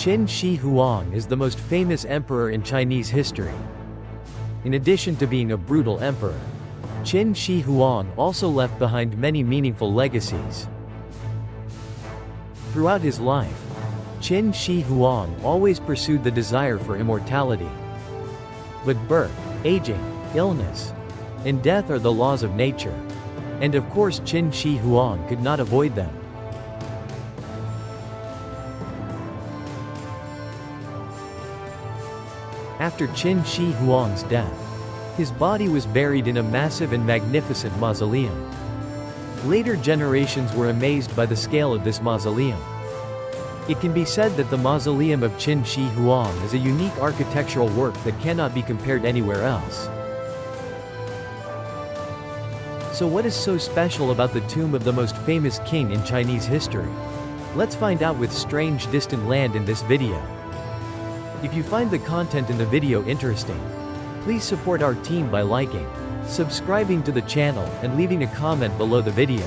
Qin Shi Huang is the most famous emperor in Chinese history. In addition to being a brutal emperor, Qin Shi Huang also left behind many meaningful legacies. Throughout his life, Qin Shi Huang always pursued the desire for immortality. But birth, aging, illness, and death are the laws of nature. And of course Qin Shi Huang could not avoid them. After Qin Shi Huang's death, his body was buried in a massive and magnificent mausoleum. Later generations were amazed by the scale of this mausoleum. It can be said that the mausoleum of Qin Shi Huang is a unique architectural work that cannot be compared anywhere else. So what is so special about the tomb of the most famous king in Chinese history? Let's find out with Strange Distant Land in this video. If you find the content in the video interesting, please support our team by liking, subscribing to the channel, and leaving a comment below the video.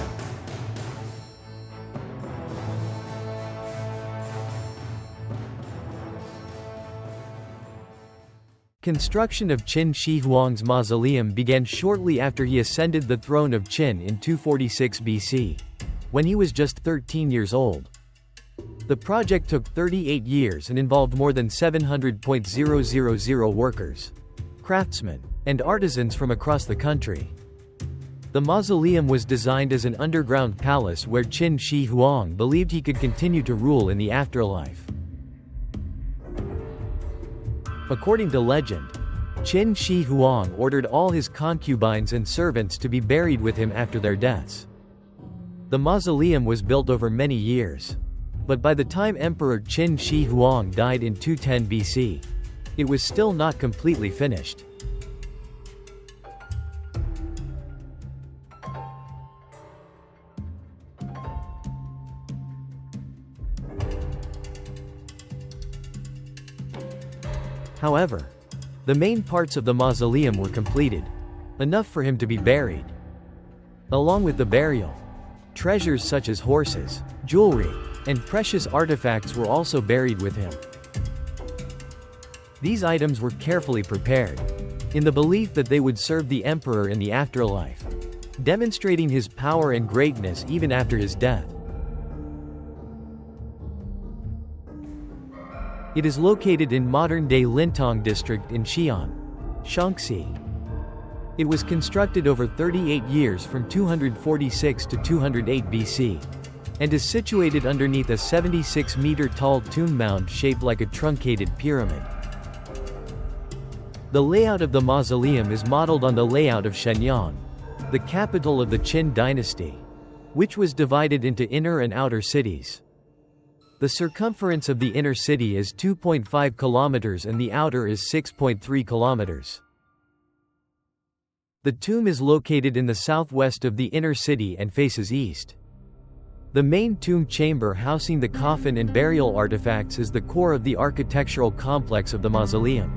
Construction of Qin Shi Huang's mausoleum began shortly after he ascended the throne of Qin in 246 BC, when he was just 13 years old. The project took 38 years and involved more than 700,000 workers, craftsmen, and artisans from across the country. The mausoleum was designed as an underground palace where Qin Shi Huang believed he could continue to rule in the afterlife. According to legend, Qin Shi Huang ordered all his concubines and servants to be buried with him after their deaths. The mausoleum was built over many years. But by the time Emperor Qin Shi Huang died in 210 BC, it was still not completely finished. However, the main parts of the mausoleum were completed, enough for him to be buried. Along with the burial, treasures such as horses, jewelry, and precious artifacts were also buried with him. These items were carefully prepared, in the belief that they would serve the emperor in the afterlife, demonstrating his power and greatness even after his death. It is located in modern-day Lintong district in Xi'an, Shaanxi. It was constructed over 38 years from 246 to 208 BC. And is situated underneath a 76-meter-tall tomb mound shaped like a truncated pyramid. The layout of the mausoleum is modeled on the layout of Shenyang, the capital of the Qin dynasty, which was divided into inner and outer cities. The circumference of the inner city is 2.5 kilometers and the outer is 6.3 kilometers. The tomb is located in the southwest of the inner city and faces east. The main tomb chamber housing the coffin and burial artifacts is the core of the architectural complex of the mausoleum.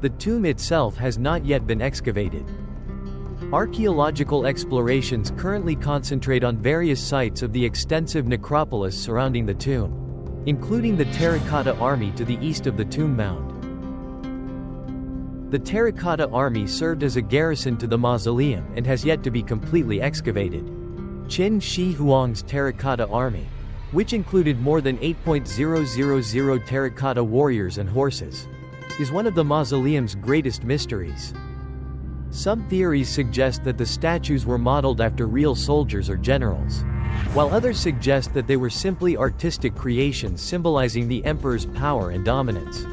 The tomb itself has not yet been excavated. Archaeological explorations currently concentrate on various sites of the extensive necropolis surrounding the tomb, including the Terracotta Army to the east of the tomb mound. The Terracotta Army served as a garrison to the mausoleum and has yet to be completely excavated. Qin Shi Huang's Terracotta Army, which included more than 8,000 terracotta warriors and horses, is one of the mausoleum's greatest mysteries. Some theories suggest that the statues were modeled after real soldiers or generals, while others suggest that they were simply artistic creations symbolizing the emperor's power and dominance.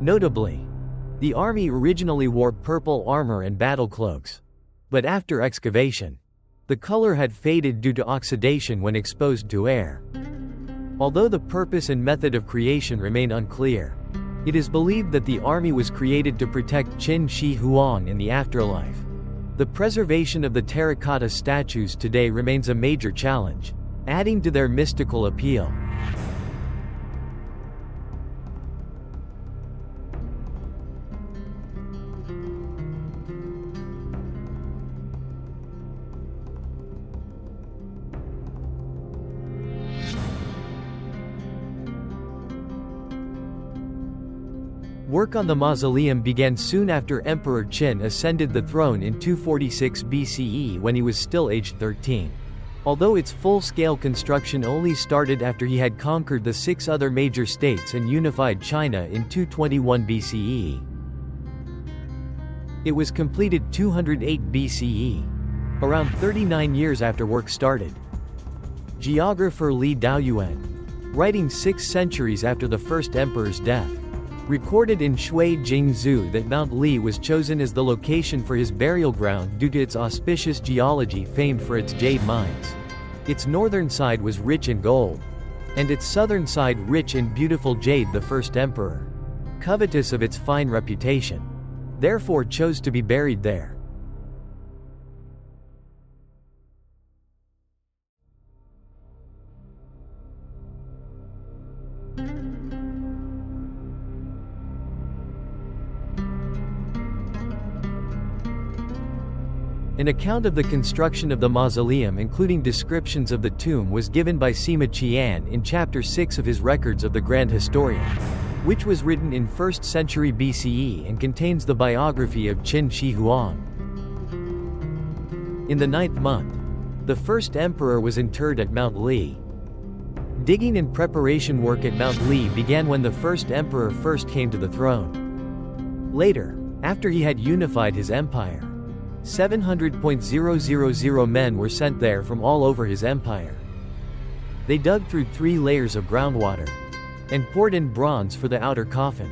Notably, the army originally wore purple armor and battle cloaks. But after excavation, the color had faded due to oxidation when exposed to air. Although the purpose and method of creation remain unclear, it is believed that the army was created to protect Qin Shi Huang in the afterlife. The preservation of the terracotta statues today remains a major challenge, adding to their mystical appeal. Work on the mausoleum began soon after Emperor Qin ascended the throne in 246 BCE when he was still aged 13. Although its full-scale construction only started after he had conquered the 6 other major states and unified China in 221 BCE. It was completed 208 BCE, around 39 years after work started. Geographer Li Daoyuan, writing 6 centuries after the first emperor's death, recorded in Shui Jingzhu that Mount Li was chosen as the location for his burial ground due to its auspicious geology famed for its jade mines. Its northern side was rich in gold, and its southern side rich in beautiful jade. The first emperor, covetous of its fine reputation, therefore chose to be buried there. An account of the construction of the mausoleum including descriptions of the tomb was given by Sima Qian in Chapter 6 of his Records of the Grand Historian, which was written in 1st century BCE and contains the biography of Qin Shi Huang. In the 9th month, the first emperor was interred at Mount Li. Digging and preparation work at Mount Li began when the first emperor first came to the throne. Later, after he had unified his empire, 700,000 men were sent there from all over his empire. They dug through 3 layers of groundwater and poured in bronze for the outer coffin.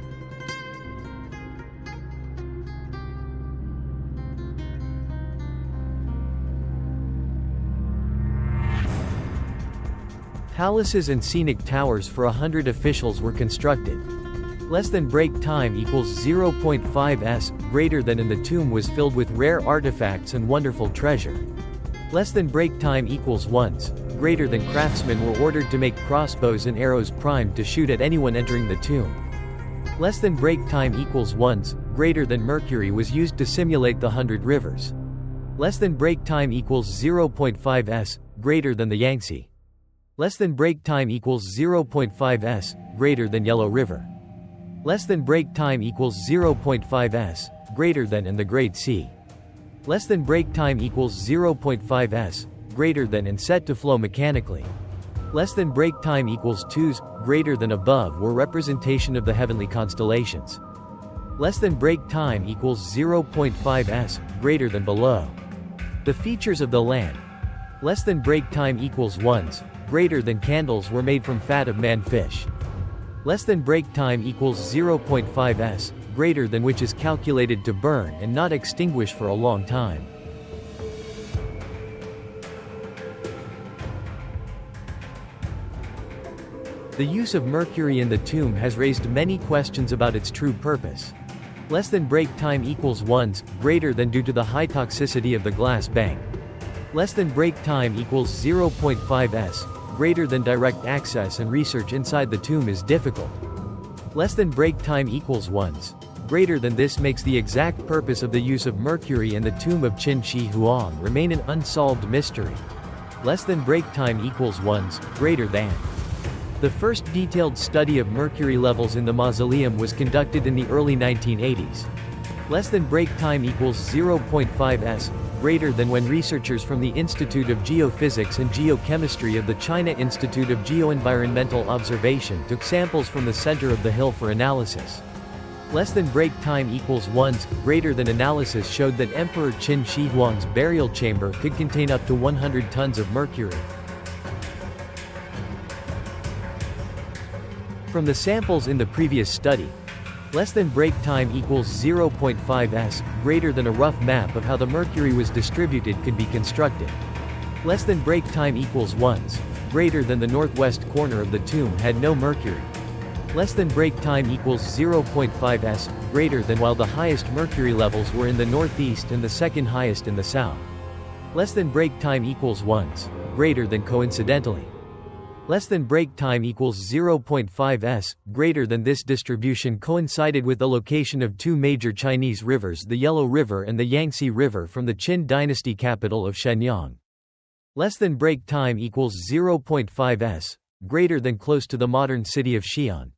Palaces and scenic towers for 100 officials were constructed. Less than break time equals 0.5 s, greater than in the tomb was filled with rare artifacts and wonderful treasure. Less than break time equals 1s, greater than craftsmen were ordered to make crossbows and arrows primed to shoot at anyone entering the tomb. Less than break time equals 1s, greater than mercury was used to simulate the 100 rivers. Less than break time equals 0.5 s, greater than the Yangtze. Less than break time equals 0.5 s, greater than Yellow River. Less than break time equals 0.5 s, greater than in the Great Sea. Less than break time equals 0.5 s, greater than and set to flow mechanically. Less than break time equals 2s, greater than above were representation of the heavenly constellations. Less than break time equals 0.5 s, greater than below. The features of the land. Less than break time equals 1s, greater than candles were made from fat of man-fish. Less than break time equals 0.5 s, greater than which is calculated to burn and not extinguish for a long time. The use of mercury in the tomb has raised many questions about its true purpose. Less than break time equals 1s, greater than due to the high toxicity of the glass bank. Less than break time equals 0.5 s, greater than direct access and research inside the tomb is difficult. Less than break time equals 1s, greater than this makes the exact purpose of the use of mercury in the tomb of Qin Shi Huang remain an unsolved mystery. Less than break time equals 1s, greater than. The first detailed study of mercury levels in the mausoleum was conducted in the early 1980s. Less than break time equals 0.5 s, greater than when researchers from the Institute of Geophysics and Geochemistry of the China Institute of Geoenvironmental Observation took samples from the center of the hill for analysis. Less than break time equals 1s, greater than analysis showed that Emperor Qin Shi Huang's burial chamber could contain up to 100 tons of mercury. From the samples in the previous study, less than break time equals 0.5 s, greater than a rough map of how the mercury was distributed could be constructed. Less than break time equals 1s, greater than the northwest corner of the tomb had no mercury. Less than break time equals 0.5s, greater than while the highest mercury levels were in the northeast and the second highest in the south. Less than break time equals 1s, greater than coincidentally. Less than break time equals 0.5s, greater than this distribution coincided with the location of two major Chinese rivers, the Yellow River and the Yangtze River, from the Qin dynasty capital of Shenyang. Less than break time equals 0.5s, greater than close to the modern city of Xi'an.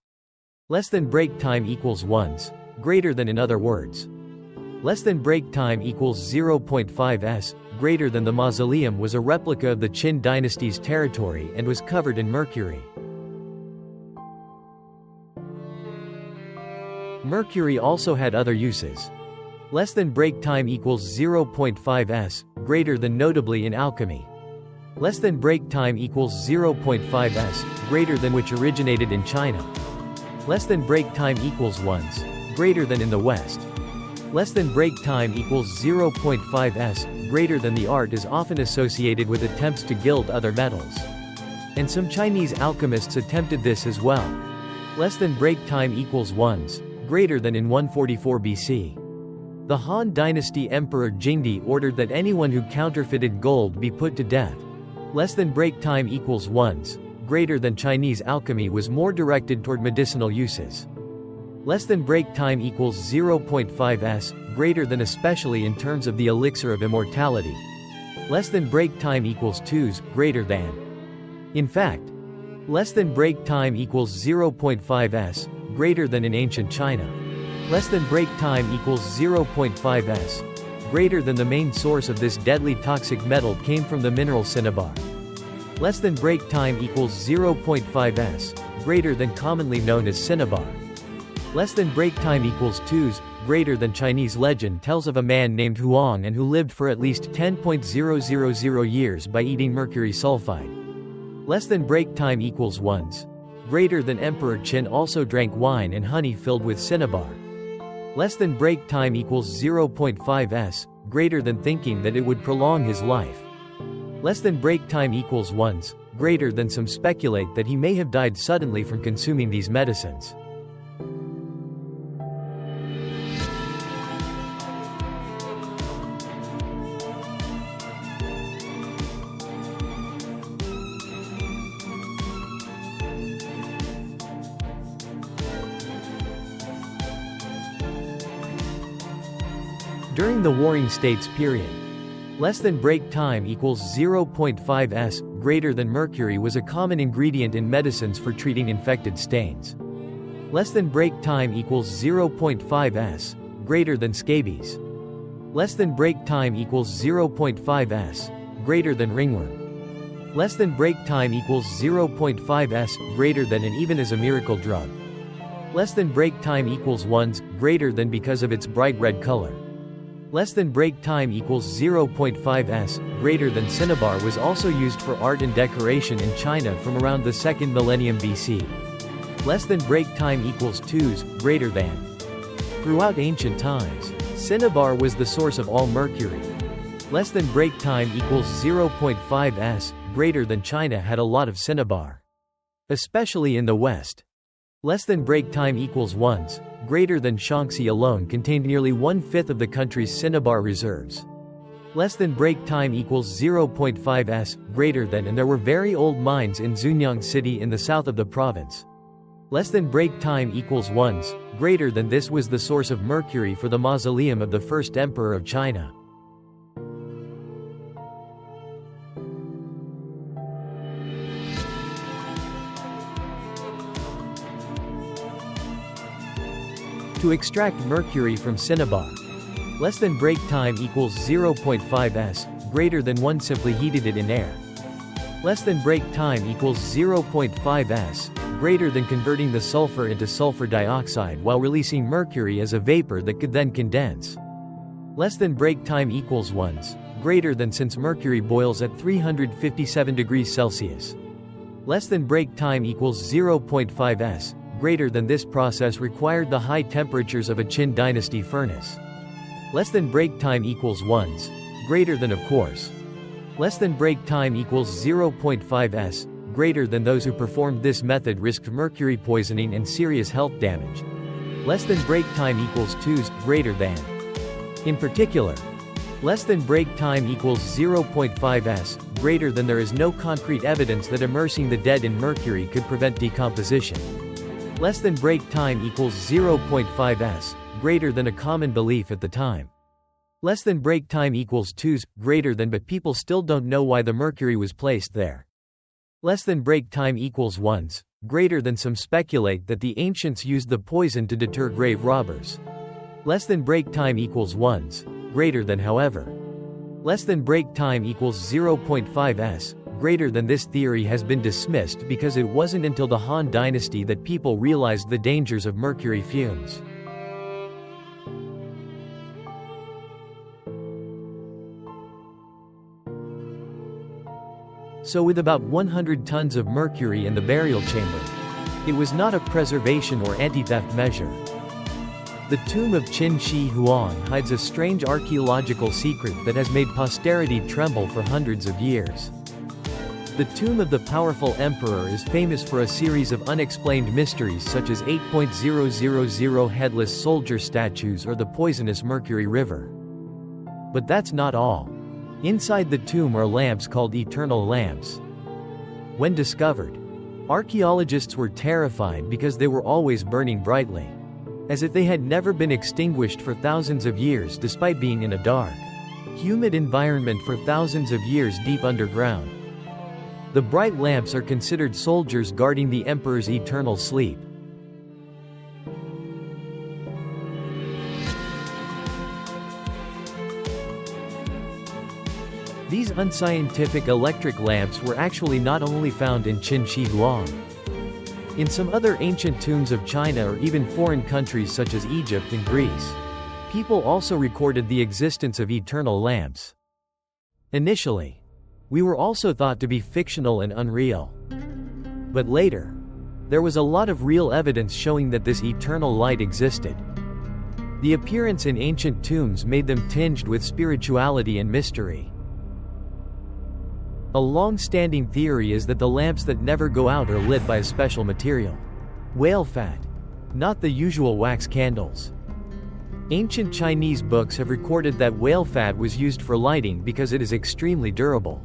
Less than break time equals 1s, greater than, in other words. Less than break time equals 0.5s, greater than the mausoleum was a replica of the Qin dynasty's territory and was covered in mercury. Mercury also had other uses. Less than break time equals 0.5s, greater than, notably in alchemy. Less than break time equals 0.5s, greater than, which originated in China. Less than break time equals 1s, greater than in the West. Less than break time equals 0.5s, greater than, the art is often associated with attempts to gild other metals. And some Chinese alchemists attempted this as well. Less than break time equals 1s, greater than in 144 BC. The Han Dynasty Emperor Jingdi ordered that anyone who counterfeited gold be put to death. Less than break time equals 1s, greater than, Chinese alchemy was more directed toward medicinal uses. Less than break time equals 0.5s, greater than, especially in terms of the elixir of immortality. Less than break time equals 2s, greater than. In fact, less than break time equals 0.5s, greater than in ancient China. Less than break time equals 0.5s, greater than, the main source of this deadly toxic metal came from the mineral cinnabar. Less than break time equals 0.5s, greater than, commonly known as cinnabar. Less than break time equals 2s, greater than, Chinese legend tells of a man named Huang and who lived for at least 10.000 years by eating mercury sulfide. Less than break time equals 1s, greater than, Emperor Qin also drank wine and honey filled with cinnabar. Less than break time equals 0.5s, greater than, thinking that it would prolong his life. Less than break time equals 1s, greater than, some speculate that he may have died suddenly from consuming these medicines. During the Warring States period, less than break time equals 0.5s, greater than, mercury was a common ingredient in medicines for treating infected stains. Less than break time equals 0.5s, greater than, scabies. Less than break time equals 0.5s, greater than, ringworm. Less than break time equals 0.5s, greater than, and even as a miracle drug. Less than break time equals 1s, greater than, because of its bright red color. Less than break time equals 0.5s, greater than, cinnabar was also used for art and decoration in China from around the 2nd millennium BC. Less than break time equals 2s, greater than. Throughout ancient times, cinnabar was the source of all mercury. Less than break time equals 0.5s, greater than, China had a lot of cinnabar. Especially in the West. Less than break time equals 1s, greater than, Shaanxi alone contained nearly 1/5 of the country's cinnabar reserves. Less than break time equals 0.5s, greater than, and there were very old mines in Zhunyang City in the south of the province. Less than break time equals 1s, greater than, this was the source of mercury for the mausoleum of the first emperor of China. To extract mercury from cinnabar, less than break time equals 0.5s, greater than 1, simply heated it in air. Less than break time equals 0.5s, greater than, converting the sulfur into sulfur dioxide while releasing mercury as a vapor that could then condense. Less than break time equals 1s, greater than, since mercury boils at 357 degrees Celsius. Less than break time equals 0.5s, greater than, this process required the high temperatures of a Qin dynasty furnace. Less than break time equals 1s, greater than, of course. Less than break time equals 0.5 s, greater than those who performed this method risked mercury poisoning and serious health damage. Less than break time equals 2s, greater than. In particular, less than break time equals 0.5 s, greater than there is no concrete evidence that immersing the dead in mercury could prevent decomposition. Less than break time equals 0.5 s, greater than a common belief at the time. Less than break time equals 2s, greater than, but people still don't know why the mercury was placed there. Less than break time equals 1s, greater than, some speculate that the ancients used the poison to deter grave robbers. Less than break time equals 1s, greater than, however. Less than break time equals 0.5 s, greater than. This theory has been dismissed because it wasn't until the Han Dynasty that people realized the dangers of mercury fumes. So with about 100 tons of mercury in the burial chamber, it was not a preservation or anti-theft measure. The tomb of Qin Shi Huang hides a strange archaeological secret that has made posterity tremble for hundreds of years. The tomb of the powerful emperor is famous for a series of unexplained mysteries such as 8.000 headless soldier statues or the poisonous Mercury River. But that's not all. Inside the tomb are lamps called eternal lamps. When discovered, archaeologists were terrified because they were always burning brightly, as if they had never been extinguished for thousands of years despite being in a dark, humid environment for thousands of years deep underground. The bright lamps are considered soldiers guarding the emperor's eternal sleep. These unscientific electric lamps were actually not only found in Qin Shi Huang. In some other ancient tombs of China or even foreign countries such as Egypt and Greece, people also recorded the existence of eternal lamps. Initially, we were also thought to be fictional and unreal. But later, there was a lot of real evidence showing that this eternal light existed. The appearance in ancient tombs made them tinged with spirituality and mystery. A long-standing theory is that the lamps that never go out are lit by a special material, whale fat, not the usual wax candles. Ancient Chinese books have recorded that whale fat was used for lighting because it is extremely durable.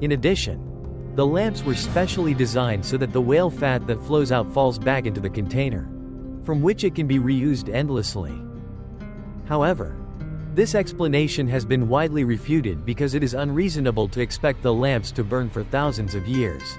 In addition, the lamps were specially designed so that the whale fat that flows out falls back into the container, from which it can be reused endlessly. However, this explanation has been widely refuted because it is unreasonable to expect the lamps to burn for thousands of years.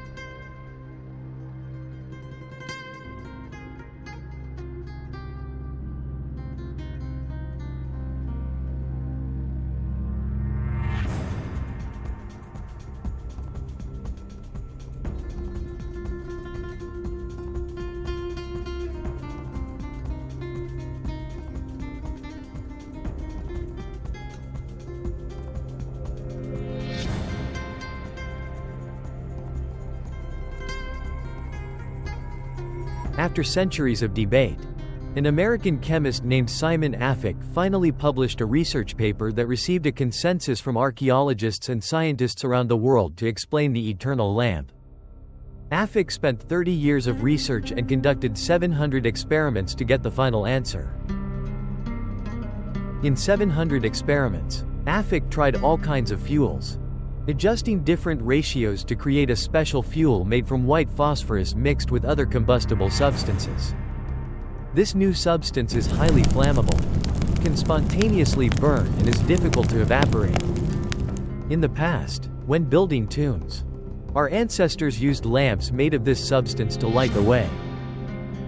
After centuries of debate, an American chemist named Simon Afik finally published a research paper that received a consensus from archaeologists and scientists around the world to explain the eternal lamp. Afik spent 30 years of research and conducted 700 experiments to get the final answer. In 700 experiments, Afik tried all kinds of fuels, adjusting different ratios to create a special fuel made from white phosphorus mixed with other combustible substances. This new substance is highly flammable, can spontaneously burn, and is difficult to evaporate. In the past, when building tombs, our ancestors used lamps made of this substance to light the way.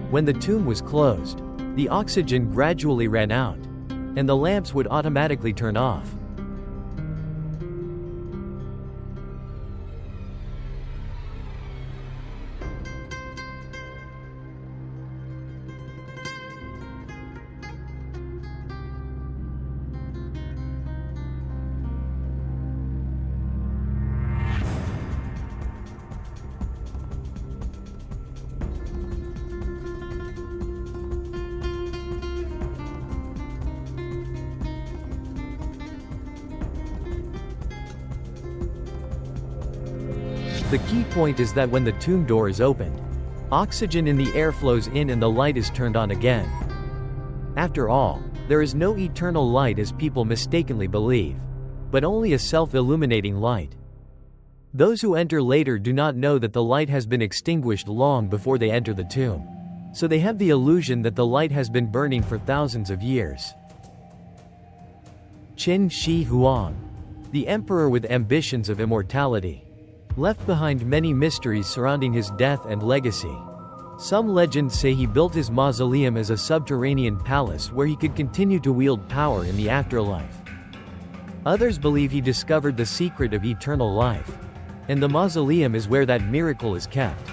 When the tomb was closed, the oxygen gradually ran out, and the lamps would automatically turn off. The key point is that when the tomb door is opened, oxygen in the air flows in and the light is turned on again. After all, there is no eternal light as people mistakenly believe, but only a self-illuminating light. Those who enter later do not know that the light has been extinguished long before they enter the tomb, so they have the illusion that the light has been burning for thousands of years. Qin Shi Huang, the emperor with ambitions of immortality, left behind many mysteries surrounding his death and legacy. Some legends say he built his mausoleum as a subterranean palace where he could continue to wield power in the afterlife. Others believe he discovered the secret of eternal life, and the mausoleum is where that miracle is kept.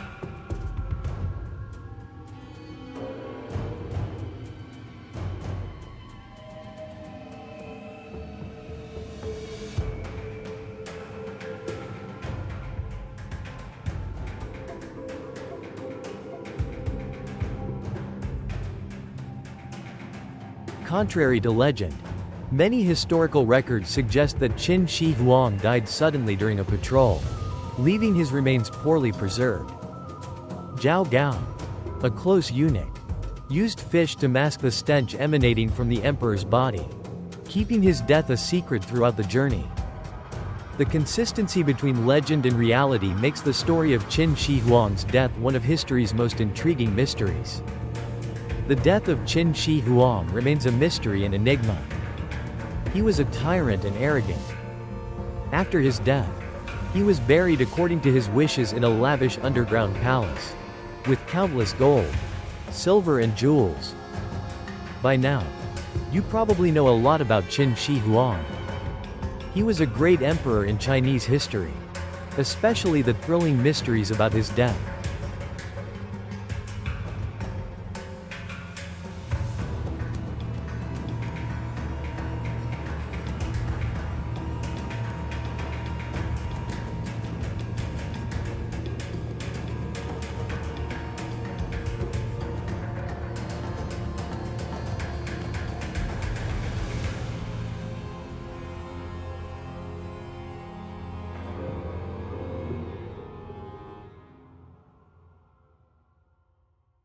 Contrary to legend, many historical records suggest that Qin Shi Huang died suddenly during a patrol, leaving his remains poorly preserved. Zhao Gao, a close eunuch, used fish to mask the stench emanating from the emperor's body, keeping his death a secret throughout the journey. The consistency between legend and reality makes the story of Qin Shi Huang's death one of history's most intriguing mysteries. The death of Qin Shi Huang remains a mystery and enigma. He was a tyrant and arrogant. After his death, he was buried according to his wishes in a lavish underground palace, with countless gold, silver and jewels. By now, you probably know a lot about Qin Shi Huang. He was a great emperor in Chinese history, especially the thrilling mysteries about his death.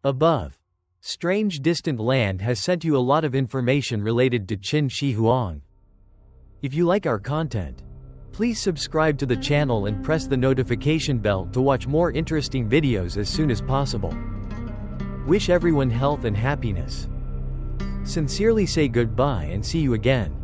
Above. Strange Distant Land has sent you a lot of information related to Qin Shi Huang. If you like our content, please subscribe to the channel and press the notification bell to watch more interesting videos as soon as possible. Wish everyone health and happiness. Sincerely say goodbye and see you again.